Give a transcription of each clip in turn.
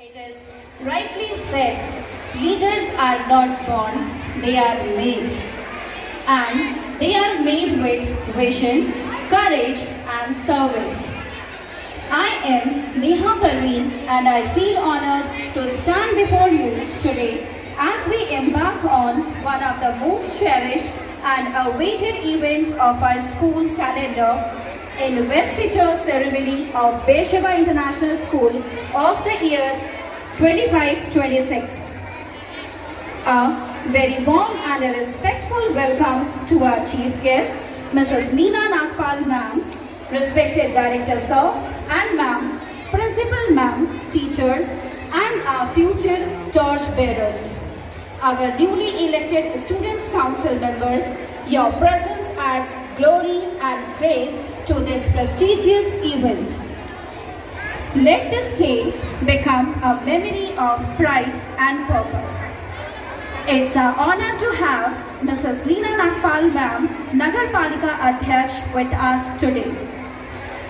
It is rightly said, leaders are not born, they are made. And they are made with vision, courage and service. I am Neha Parveen and I feel honored to stand before you today as we embark on one of the most cherished and awaited events of our school calendar, investiture ceremony of Beersheba International School of the year 25-26. A very warm and a respectful welcome to our chief guest, Mrs. Neena Nagpal ma'am, respected Director Sir and ma'am, Principal ma'am, teachers and our future torch bearers. Our newly elected Students' Council members, your presence adds glory and grace to this prestigious event. Let this day become a memory of pride and purpose. It's an honor to have Mrs. Neena Nagpal ma'am, Nagar Palika Adhyaksh with us today.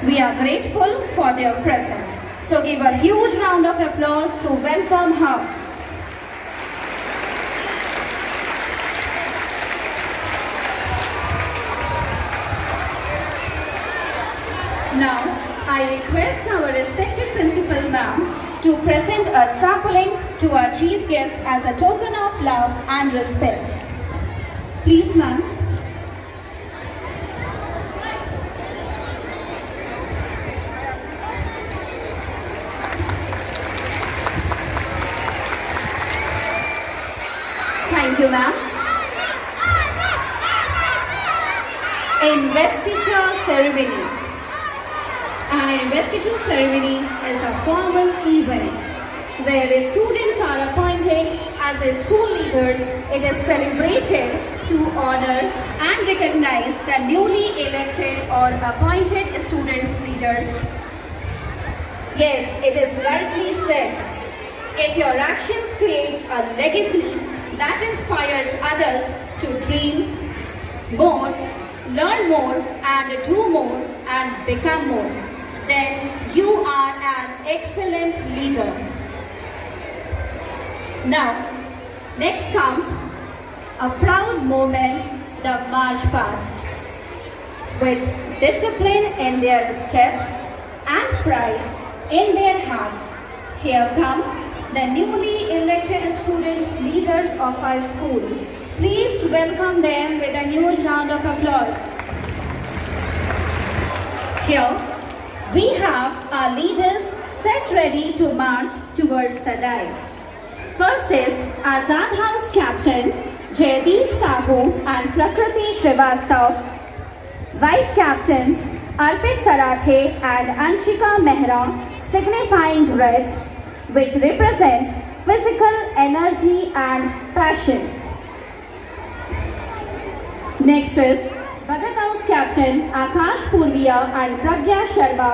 We are grateful for their presence. So give a huge round of applause to welcome her. Now, I request our respected principal ma'am to present a sapling to our chief guest as a token of love and respect. Please, ma'am. Thank you, ma'am. Investiture ceremony. An investiture ceremony is a formal event where students are appointed as a school leaders. It is celebrated to honor and recognize the newly elected or appointed students leaders. Yes, it is rightly said. If your actions creates a legacy that inspires others to dream more, learn more and do more and become more, then you are an excellent leader. Now, next comes a proud moment, the march past. With discipline in their steps and pride in their hearts, here comes the newly elected student leaders of our school. Please welcome them with a huge round of applause. Here, we have our leaders set ready to march towards the dais. First is Azad House Captain Jaydeep Sahu and Prakriti Srivastav. Vice Captains Arpit Sarathe and Anshika Mehra, signifying red, which represents physical energy and passion. Next is Bhagat House Captain Akash Purvia and Pragya Sharma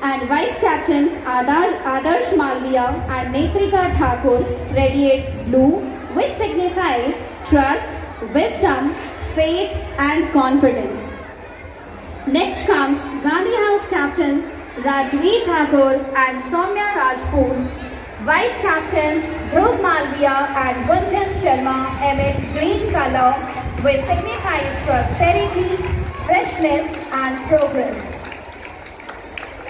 and Vice Captains Adarsh Malviya and Netrika Thakur radiates blue, which signifies trust, wisdom, faith and confidence. Next comes Gandhi House Captains Rajveer Thakur and Soumya Rajput. Vice Captains Dhruv Malviya and Gunjan Sharma emits green color, which signifies prosperity, freshness and progress.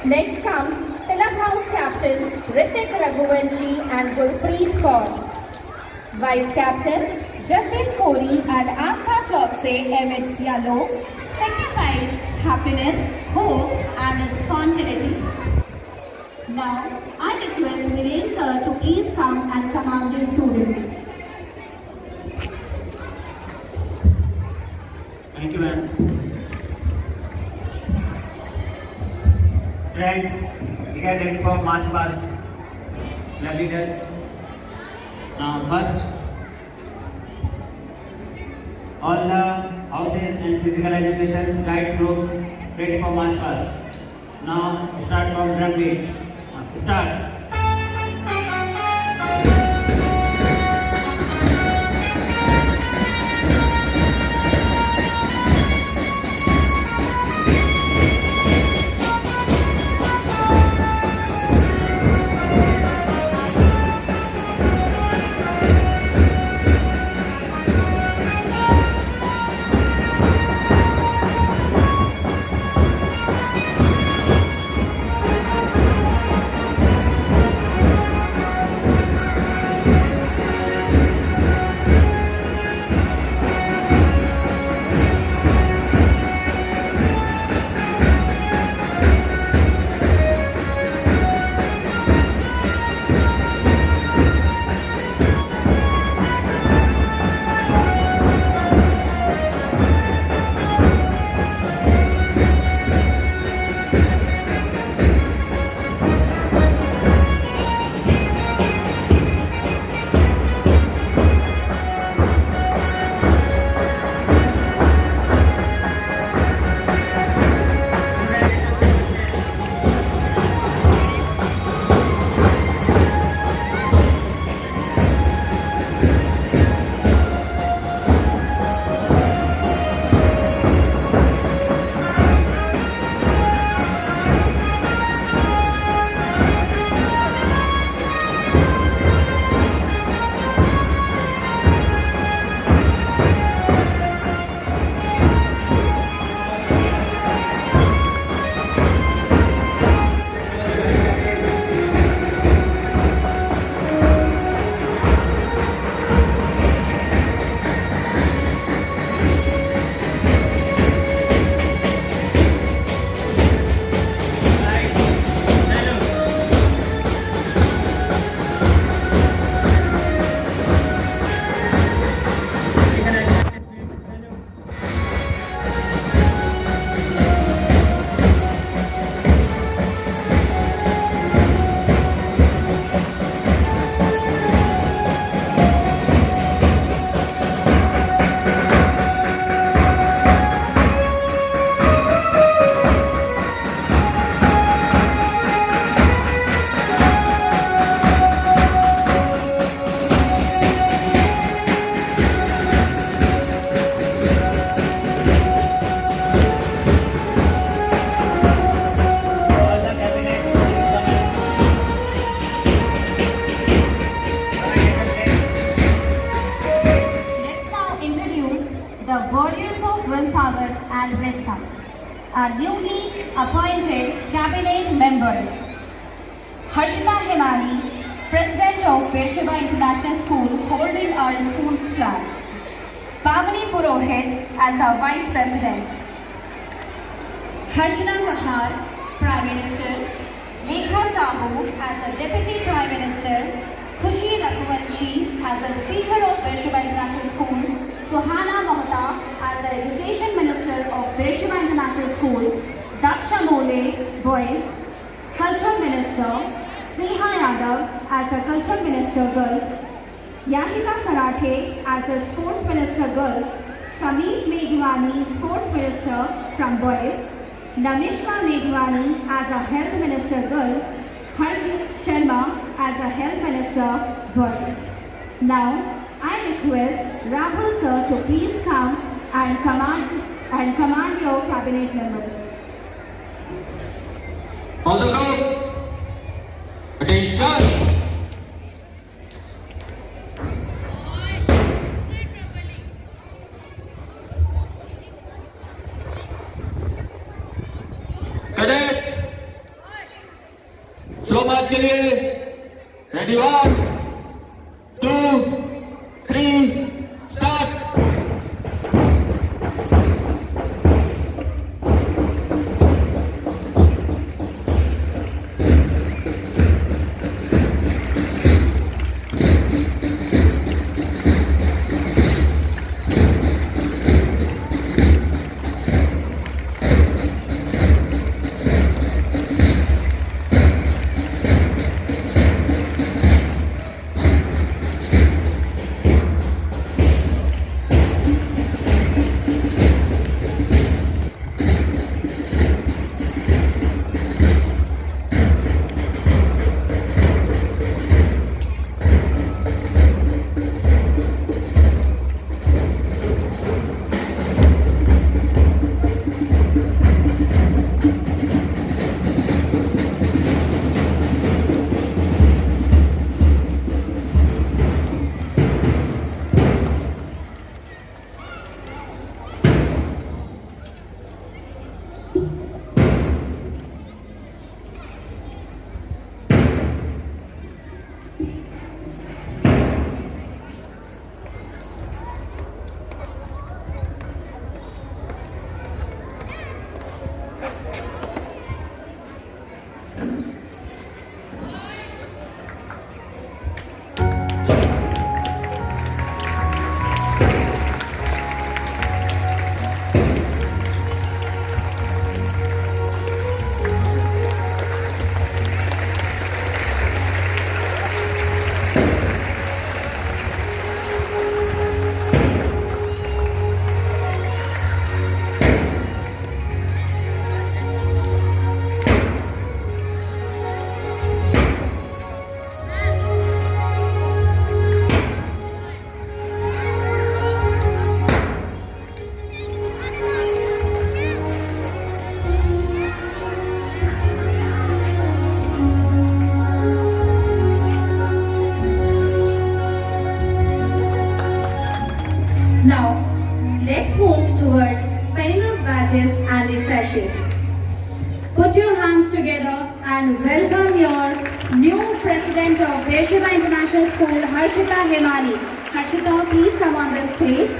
Next comes Tilak House Captains Ritik Raghuvanshi and Gurpreet Kaur. Vice Captains Jatin Kori and Astha Chokse emits yellow, signifies happiness, hope and spontaneity. Now, I request Viren sir to please come and command the students. Thank you, ma'am. Students, we get ready for march past. The leaders. Now, first, all the houses and physical education guides group ready for march past. Now, start from drum beats. Start. and newly appointed cabinet members. Harshita Hemani, President of Beersheba International School, holding our school's flag. Pavani Purohit as our Vice President. Harshana Kahar, Prime Minister. Lekha Sahu as a Deputy Prime Minister. Khushi Raghuvanshi as a Speaker of Beersheba International School. Suhana Mohta as the Education Minister of Beersheba International School. Daksha Mole, Boys. Cultural Minister. Sneha Yadav as a Cultural Minister, Girls. Yashika Sarathe as a Sports Minister, Girls. Sameep Meghwani, Sports Minister from Boys. Namishka Meghwani as a Health Minister, Girl. Harsh Sharma as a Health Minister, Boys. Now, I request Rahul sir to please come and command your cabinet members. On the count. Attention. Cadet slow march के लिए ready 1 2 3 start Now, let's move towards penning of badges and the sashes. Put your hands together and welcome your new President of Beersheba International School, Harshita Hemani. Harshita, please come on the stage.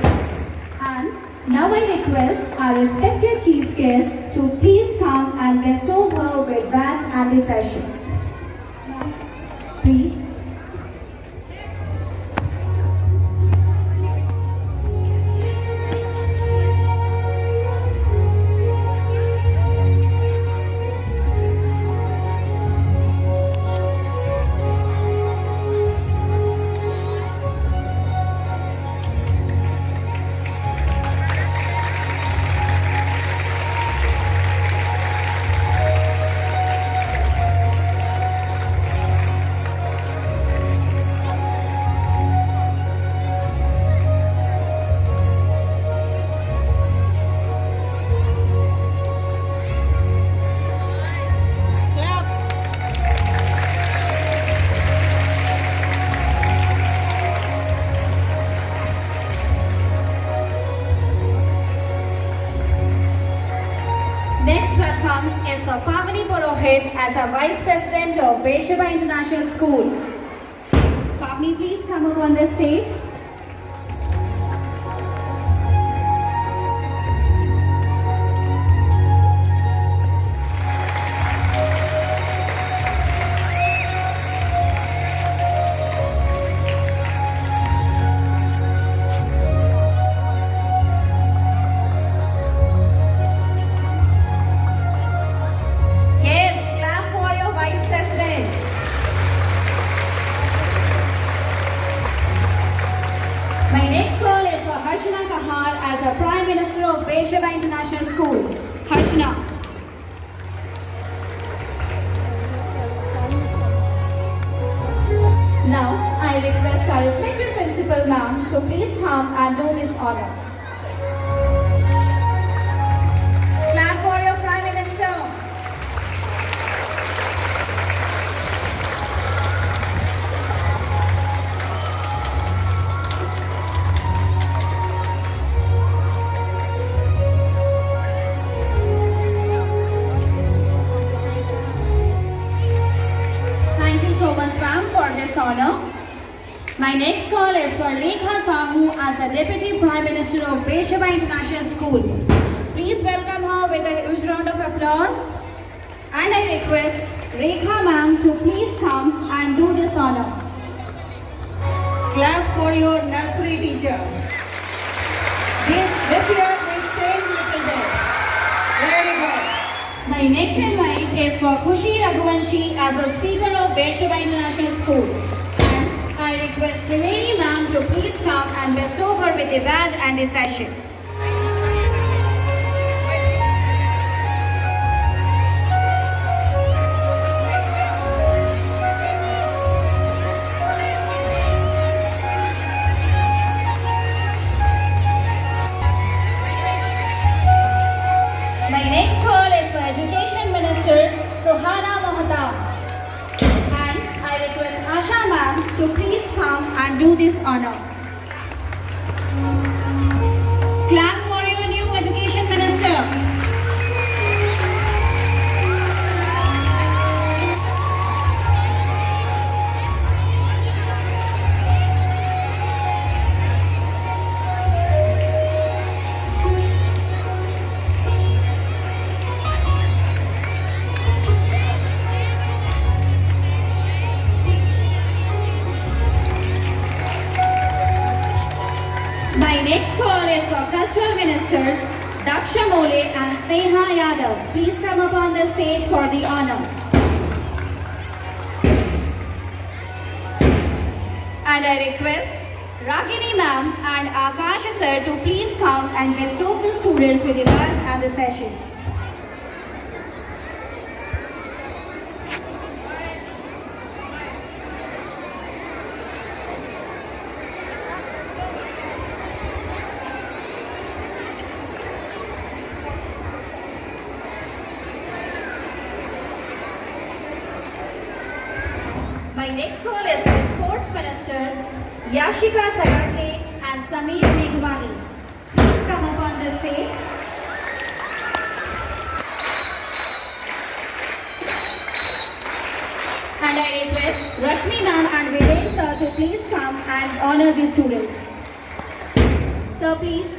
And now I request our respected Chief Guest to please come and bestow her with badge and the session. Please. Mohit as a Vice President of Beshaba International School. Pavni, please come up on the stage. My next call is for Harshana Kahar as a Prime Minister of Beshaba International School. Harshana. Now, I request our respected Principal Ma'am to please come and do this honor. Clap for your Prime Minister. So much ma'am for this honor. My next call is for Rekha Sahu as the Deputy Prime Minister of Beshaba International School. Please welcome her with a huge round of applause. And I request Rekha ma'am to please come and do this honor. Clap for your nursery teacher. This year we changed little bit. Very good. My next invite is for Khushi Raghuvanshi as a Speaker of Beshaba International School. And I request Triveni ma'am to please come and bestow her with a badge and a sachet. My next call is for Education Minister Sohana Mohta. And I request Asha ma'am to please come and do this honor. Clap for your new Education Minister. My next call is for Cultural Ministers Daksha Mole and Sneha Yadav. Please come up on the stage for the honor. And I request Ragini ma'am and Akash sir to please come and bestow the students with the badge and the session. My next call is for Sports Minister Yashika Sagate and Sameer Meghwani. Please come up on the stage. And I request Rashmi ma'am and Vivek sir to please come and honor the students. Sir, please.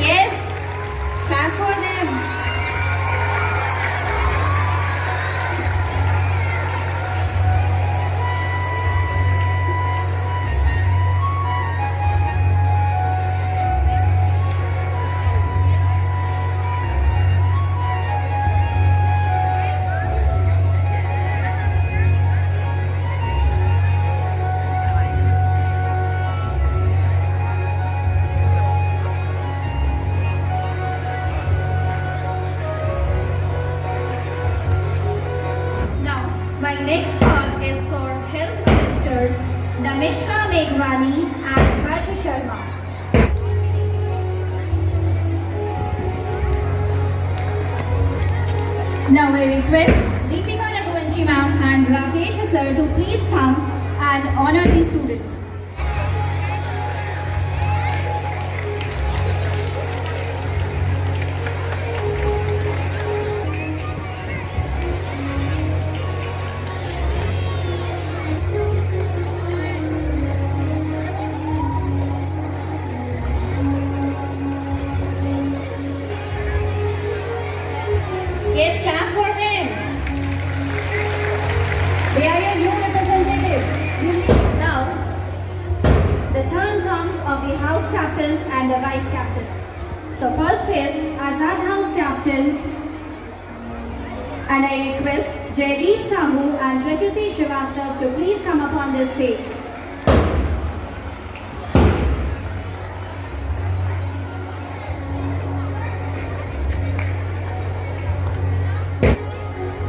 Yes. Clap for them. My next call is for Health Ministers Namishka Meghwani and Harsha Sharma. Now I request Deepika Raghuvanshi ma'am and Rakesh sir to please come and honor the students. Yes, clap for them. They are your new representatives. Now, the turn comes of the house captains and the vice captains. So first is Azad House captains, and I request Jaideep Sahu and Prakriti Srivastav to please come up on this stage.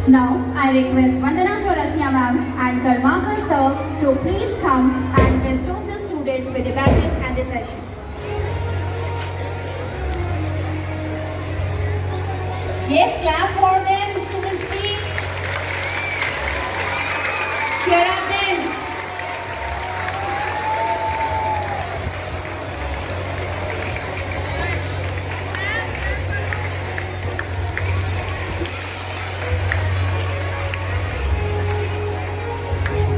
Now, I request Vandana Chaurasia ma'am and Karmakar sir to please come and bestow the students with the badges and the session. Yes, clap for them, students, please. Cheer up them.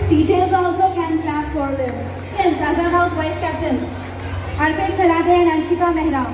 Teachers also can clap for them. Yes, Azad House Vice Captains, Arpit Salade and Anshika Mehra.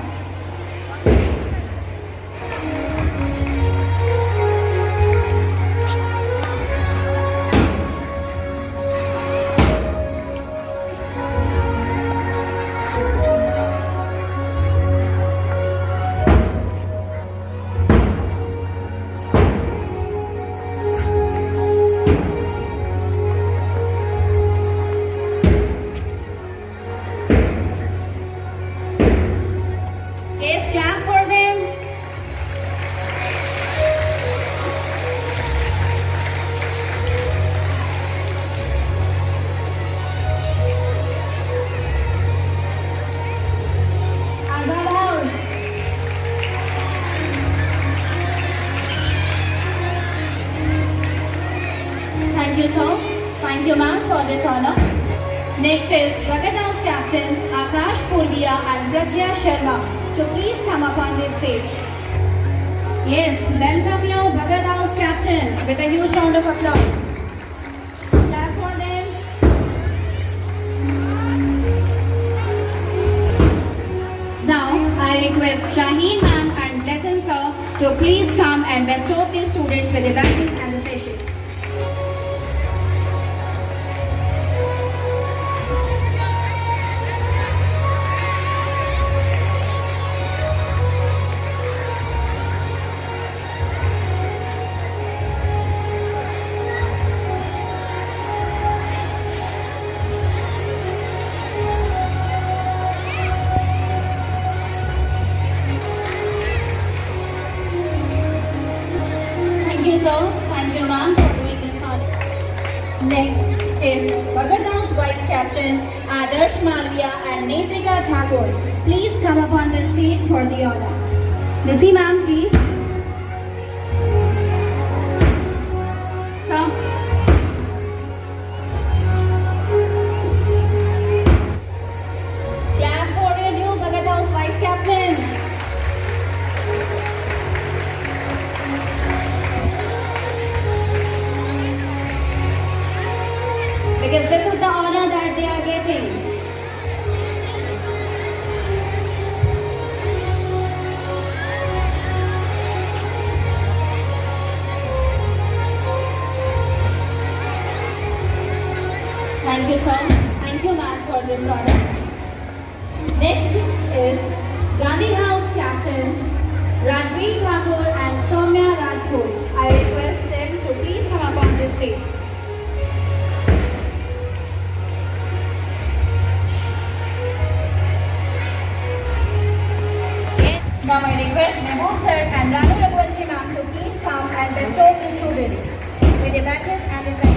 Yes, clap for them. Azad House. Thank you, sir. Thank you, ma'am, for this honor. Next is Bhagat House captains Akash Purvia and Pragya Sharma to please come up on this stage. Yes, welcome your Bhagat House captains with a huge round of applause. Clap for them. Now, I request Shaheen ma'am and Blessing sir to please come and bestow the students with the badges and the sessions. Thank you, sir. Thank you, ma'am, for doing this honor. Next is Bhagat House Vice Captains Adarsh Malviya and Netrika Thakur. Please come up on the stage for the honor. Nisi ma'am, please. Sir. Clap for your new Bhagat House Vice Captains. Because this is the honor that they are getting. Thank you, sir. Thank you, ma'am, for this honor. Next is Gandhi House captains Rajveer Thakur and Soumya Rajput. I request them to please come up on this stage. Now I request Mehboob sir and Ranu Raghuvanshi ma'am to please come and bestow the students with the badges and the session.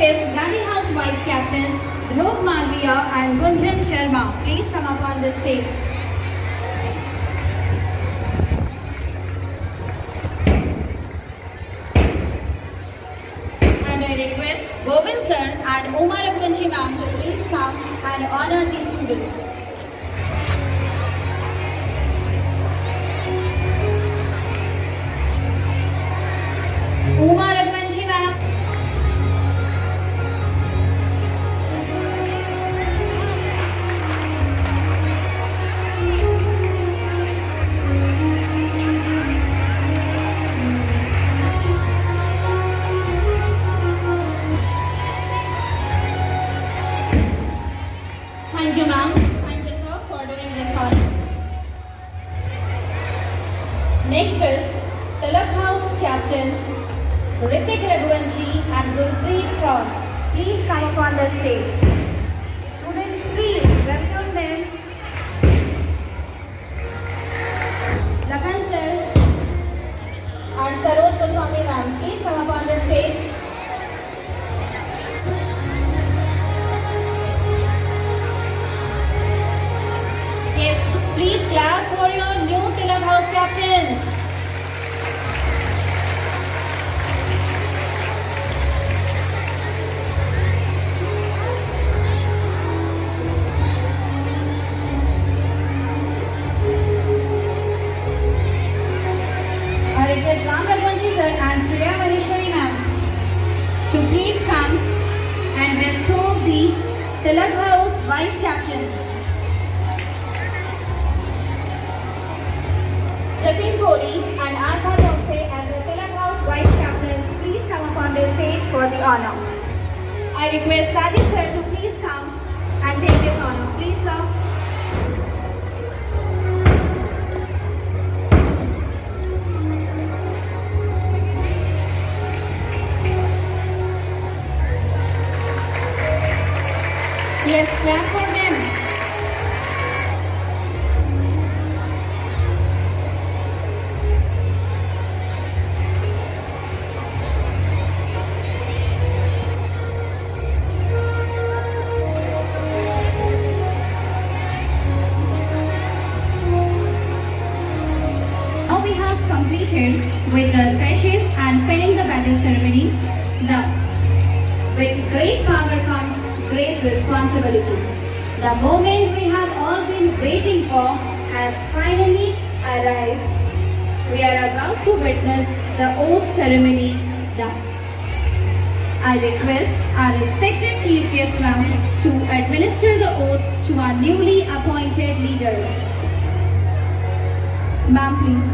VSS Gandhi House Vice Captains Dhruv Malviya and Gunjan Sharma. Please come up on the stage. And I request Govind sir and Uma Raghuvanshi ma'am to please come and honor these students. Uma Raghuvanshi ma'am. Thank you, ma'am. Thank you, sir, for doing this honor. Next is Tilak House Captains Ritik Raghuvanshi and Gurpreet Kaur. Please come up on the stage. Students, please welcome them. Lakhan sir and Saroj Goswami ma'am, please come up on the stage. Yes, please clap for your new Tilak House Captains. I request Ram Raghuvanshi sir and Shreya Maheshwari ma'am to please come and bestow the Tilak House Vice Captains. Jatin Kori and Asa Chokse as the Tilak House Vice Captains, please come up on the stage for the honor. I request Sajid sir to please come and take this honor. Please, sir. Yes, clap for them. Now we have completed with the sashes and pinning the badges ceremony. Now, with great power comes great responsibility. The moment we have all been waiting for has finally arrived. We are about to witness the oath ceremony now. I request our respected Chief Guest ma'am to administer the oath to our newly appointed leaders. Ma'am, please.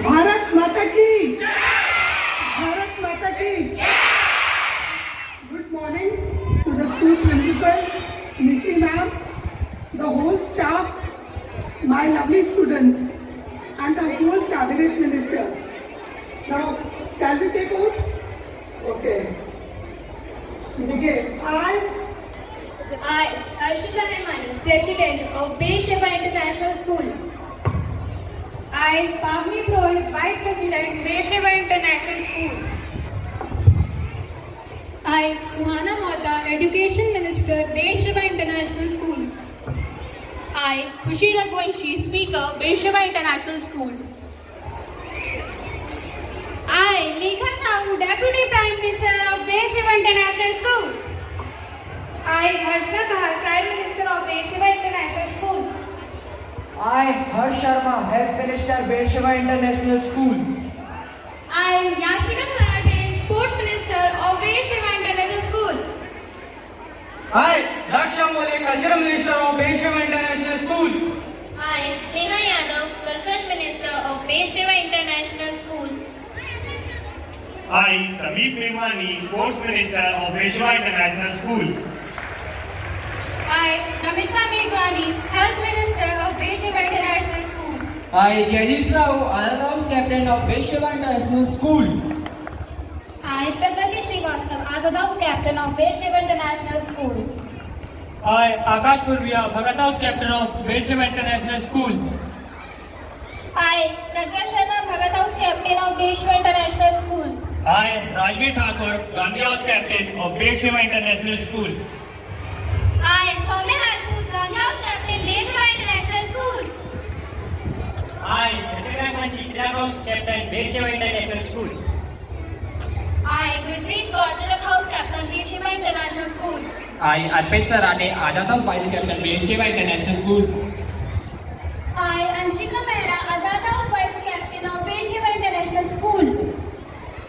Bharat माता की भारत माता की Good morning to the school principal, Mishri ma'am, the whole staff, my lovely students, and the whole cabinet ministers. Now, shall we take oath? Okay. Begin. I, Arshita Rahmani, President of Beersheba International School. I, Pavni Purohit, Vice President, Beersheba International School. I, Suhana Mohta, Education Minister, Beersheba International School. I, Khushi Raghuvanshi, Speaker, Beersheba International School. I, Lekha Sahu, Deputy Prime Minister of Beersheba International School. I, Harshna Kahar, Prime Minister of Beersheba International School. I, Harsh Sharma, Health Minister, Beersheba International School. I, Yashika Salate, Sports Minister of Beersheba International School. I, Daksha Mole, Cultural Minister of Beersheba International School. I, Sneha Yadav, Cultural Minister of Beersheba International School. I, Sameep Mehwani, Sports Minister of Beersheba International School. I, Namishna Meghwani, Health Minister of Beersheba International School. I, Jaideep Sahu, Anand House Captain of Beersheba International School. I, Prakriti Srivastav, Azad House Captain of Beersheba International School. I, Akash Purviya, Bhagat House Captain of Beersheba International School. I, Pragya Sharma, Bhagat House Captain of Beersheba International School. I, Rajveer Thakur, Gandhi House captain of Beersheba International School. I, Soumya Rajput, Gandhi House captain, Beersheba International School. I, Ritwik Manchi, Tilak House captain, Beersheba International School. I, Gurpreet Kaur, Tilak House captain, Beersheba International School. I, Arpit Sarane, Azad House vice captain, Beersheba International School. I, Anshika Mehra, Azad House vice captain of Beersheba International School.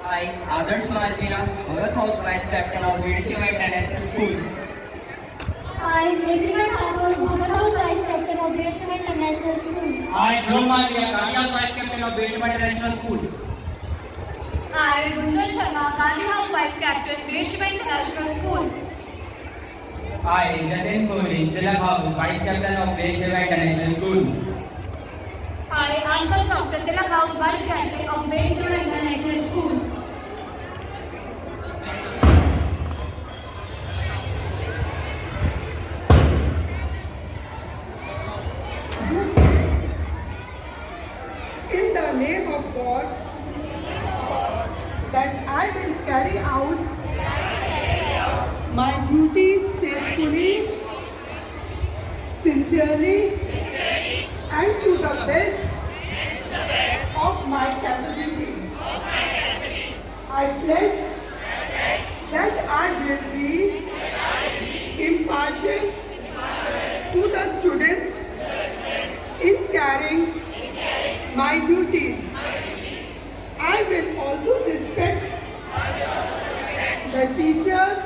I, Adarsh Malviya, Bhagat House vice captain of Beersheba International School. I, Netrika Thakur, Bhagat House vice captain of Beersheba International School. I, Dhruv Malviya, Gandhi House vice captain of Beersheba International School. I, Gunjan Sharma, Gandhi House vice captain, Beersheba International School. I, Jatin Puri, Tilak House vice captain of Beersheba International School. I, Anshul Chopra, Tilak House vice captain of Beersheba International School. In the name of God, that I will carry out my duties faithfully, sincerely, and to the best of my capacity. I pledge that I will be impartial to the students in carrying my duties. I will also respect the teachers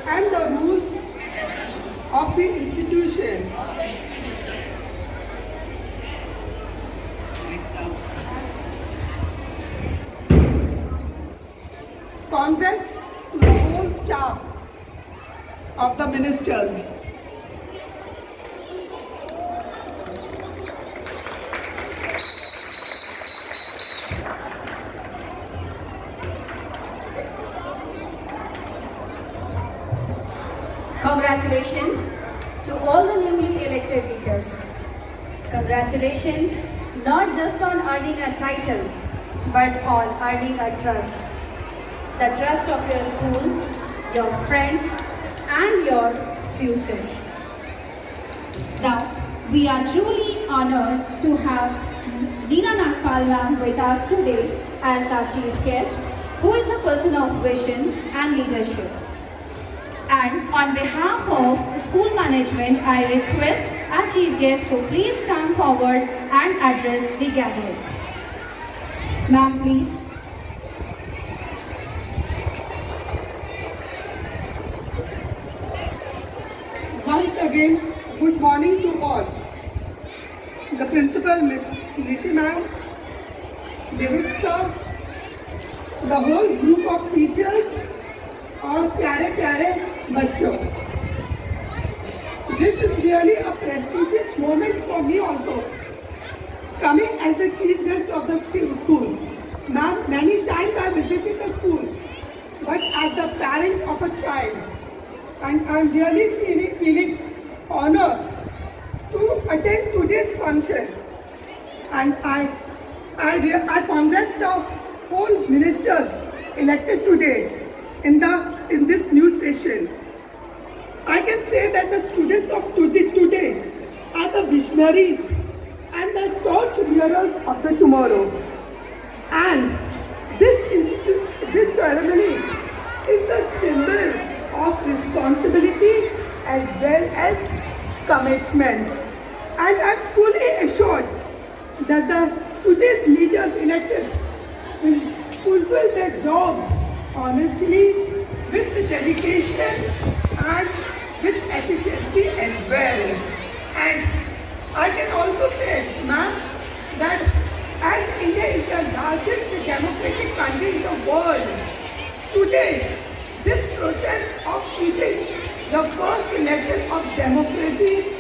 and the rules of the institution. Congrats to the whole staff of the ministers. Congratulations to all the newly elected leaders. Congratulations not just on earning a title, but on earning a trust. The trust of your school, your friends, and your future. Now, we are truly honored to have Neena Nagpal ma'am with us today as our chief guest, who is a person of vision and leadership. And on behalf of school management, I request our chief guest to please come forward and address the gathering. Ma'am, please. Once again, good morning to all. The principal, Miss Rishi ma'am, David sir, the whole group of teachers, और प्यारे प्यारे बच्चों. This is really a prestigious moment for me also. Coming as the chief guest of the school. Ma'am, many times I visited the school, but as the parent of a child, and I'm really feeling honored to attend today's function. And I congratulate the whole ministers elected today in this new session. I can say that the students of today are the visionaries and the torch bearers of the tomorrow. And this ceremony is the symbol of responsibility as well as commitment. And I'm fully assured that today's leaders elected will fulfill their jobs honestly, with dedication and with efficiency as well. And I can also say, ma'am, that as India is the largest democratic country in the world, today this process of teaching the first lesson of democracy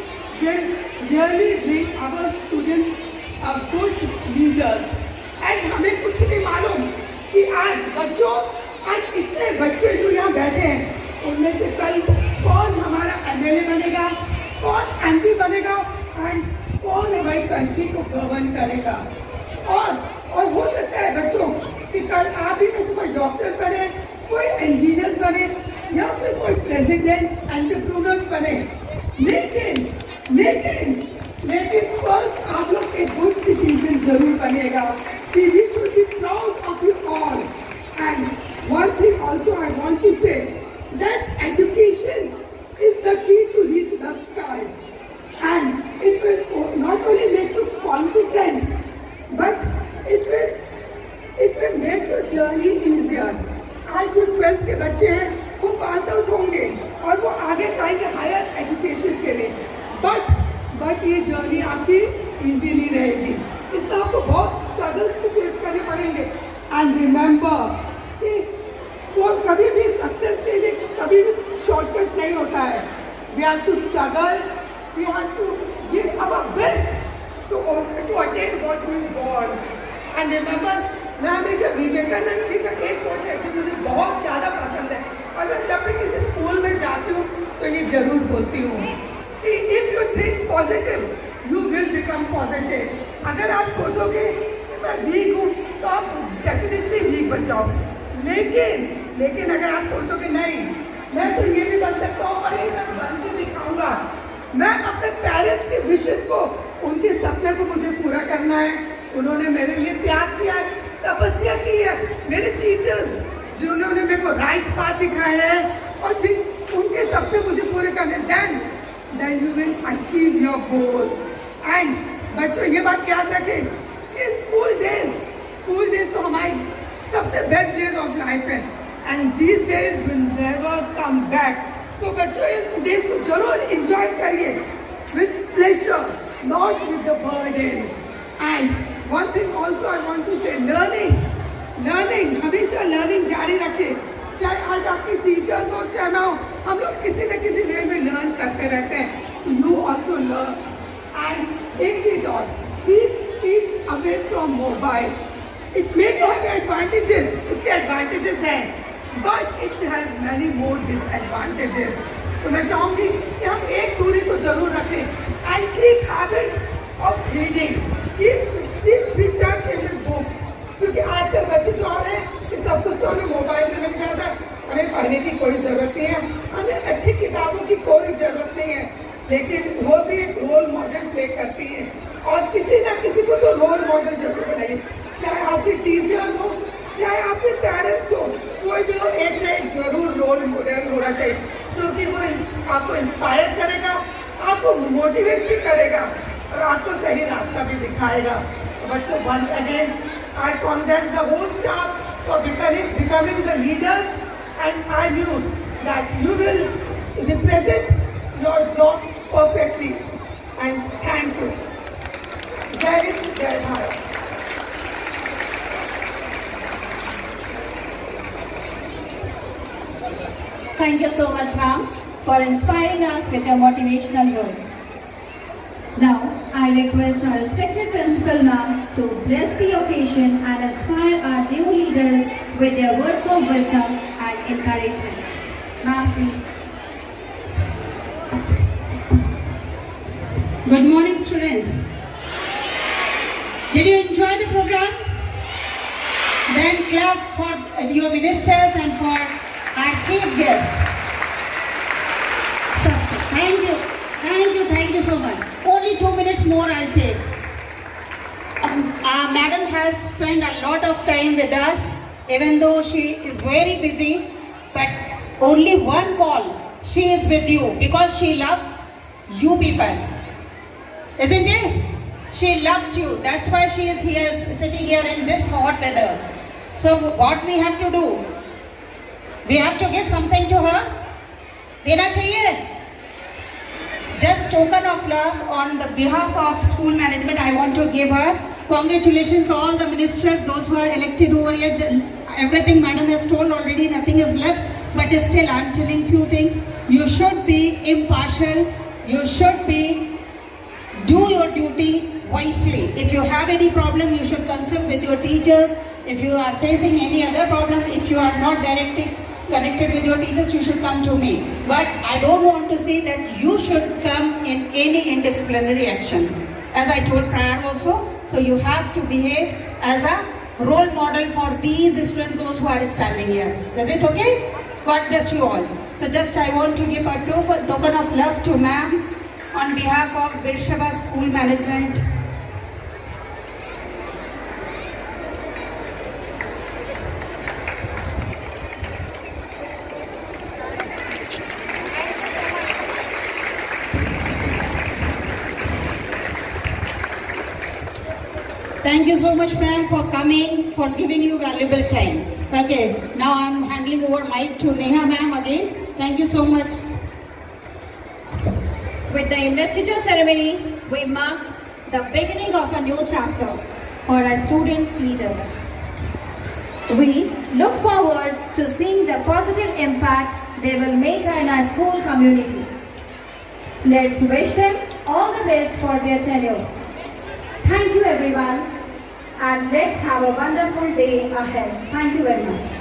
will really bring our students a good leaders. And हमें कुछ नहीं मालूम कि आज बच्चों, आज इतने बच्चे जो यहाँ बैठे हैं, उनमें से कल कौन हमारा एमएलए बनेगा, कौन एमपी बनेगा, एंड कौन हमारी कंट्री को गवर्न करेगा. और हो सकता है बच्चों कि कल आप ही में से कोई डॉक्टर बने, कोई इंजीनियर बने या फिर कोई प्रेसिडेंट एंटरप्रेन्योर बने। लेकिन लेकिन लेकिन फर्स्ट आप लोग एक गुड सिटीजन जरूर बनेगा कि we should be proud of you all. And one thing also I want to say that education is the key to reach the sky, and it will not only make you confident, but it will make your journey easier. आज जो 12th के बच्चे हैं वो pass out होंगे और वो आगे जाएंगे हायर एजुकेशन के लिए, बट ये जर्नी आपकी इजी नहीं रहेगी, इसमें आपको बहुत स्ट्रगल्स को फेस करने पड़ेंगे। एंड रिमेंबर कि वो कभी भी सक्सेस के लिए कभी भी शॉर्टकट नहीं होता है। We have to struggle, we have to give our best to attain what we want. And remember, मैं हमेशा विवेकानंद जी का एक कोट है जो मुझे बहुत ज़्यादा पसंद है और मैं जब भी किसी स्कूल में जाती हूँ तो ये जरूर बोलती हूँ कि if you think positive you will become positive. अगर आप सोचोगे कि मैं वीक हूँ तो आप डेफिनेटली वीक बन जाओगे, लेकिन अगर आप सोचोगे नहीं मैं तो ये भी बन सकता हूँ और ये मैं बन के दिखाऊंगा, मैं अपने पेरेंट्स के विशेस को, उनके सपने को मुझे पूरा करना है, उन्होंने मेरे लिए त्याग किया है, तपस्या की है, मेरे टीचर्स जिन्होंने मेरे को राइट पाथ दिखाया है और जिन उनके सपने मुझे पूरे करने, then you will achieve your goal. And बच्चों ये बात याद रखें कि स्कूल डेज तो हमारी सबसे बेस्ट डेज ऑफ लाइफ है and these days will never come back. तो बच्चों इस डेज को जरूर एंजॉय करिए with pleasure, not with the burden. And one thing also I want to say, learning हमेशा लर्निंग जारी रखें, चाहे आज आपकी टीचर्स हो चाहे मैं हो, हम लोग किसी न किसी वे में लर्न करते रहते हैं। You also learn. एंड एक चीज और, please keep away from mobile. It may have advantages, उसके advantages हैं, but it has many more disadvantages. तो मैं चाहूँगी कि हम एक दूरी को जरूर रखें and keep habit of reading. Please be touch in with books. क्योंकि आजकल बच्चे जो आ रहे हैं कि सब कुछ तो हमें मोबाइल में मिल जाता है, हमें पढ़ने की कोई जरूरत नहीं है, हमें अच्छी किताबों की कोई जरूरत नहीं है, लेकिन वो भी एक रोल मॉडल प्ले करती है और किसी ना किसी को तो रोल मॉडल जरूर बनाइए, चाहे आपके टीचर्स हो चाहे आपके पेरेंट्स हो, कोई भी हो, एक ना एक जरूर रोल मॉडल होना चाहिए क्योंकि वो आपको इंस्पायर करेगा, आपको मोटिवेट भी करेगा और आपको सही रास्ता भी दिखाएगा। तो बच्चों, once again I congrat the whole staff for becoming the leaders, and I knew that you will represent your jobs perfectly, and thank you. Jai Hind, Jai Bharat. Thank you so much, ma'am, for inspiring us with your motivational words. Now, I request our respected principal, ma'am, to bless the occasion and inspire our new leaders with their words of wisdom and encouragement. Ma'am, please. Good morning, students. Did you enjoy the program? Then clap for your ministers and for our chief guest. Thank you so much. Only 2 minutes more I'll take. Our madam has spent a lot of time with us, even though she is very busy, but only one call, she is with you because she loves you people. Isn't it? She loves you. That's why she is here, sitting here in this hot weather. So what we have to do? We have to give something to her. देना चाहिए. Just token of love on the behalf of school management, I want to give her congratulations to all the ministers, those who are elected over here. Everything madam has told already, nothing is left. But still, I'm telling few things. You should be impartial. You should do your duty wisely. If you have any problem, you should consult with your teachers. If you are facing any other problem, if you are not connected with your teachers, you should come to me. But I don't want to say that you should come in any indisciplinary action. As I told prior also, so you have to behave as a role model for these students, those who are standing here. Is it okay? God bless you all. So just I want to give a token of love to ma'am on behalf of Beersheba School Management. Thank you so much, ma'am, for coming, for giving you valuable time. Okay, now I'm handing over mic to Neha, ma'am, again. Thank you so much. With the investiture ceremony, we mark the beginning of a new chapter for our students' leaders. We look forward to seeing the positive impact they will make in our school community. Let's wish them all the best for their tenure. Thank you everyone, and let's have a wonderful day ahead. Thank you very much.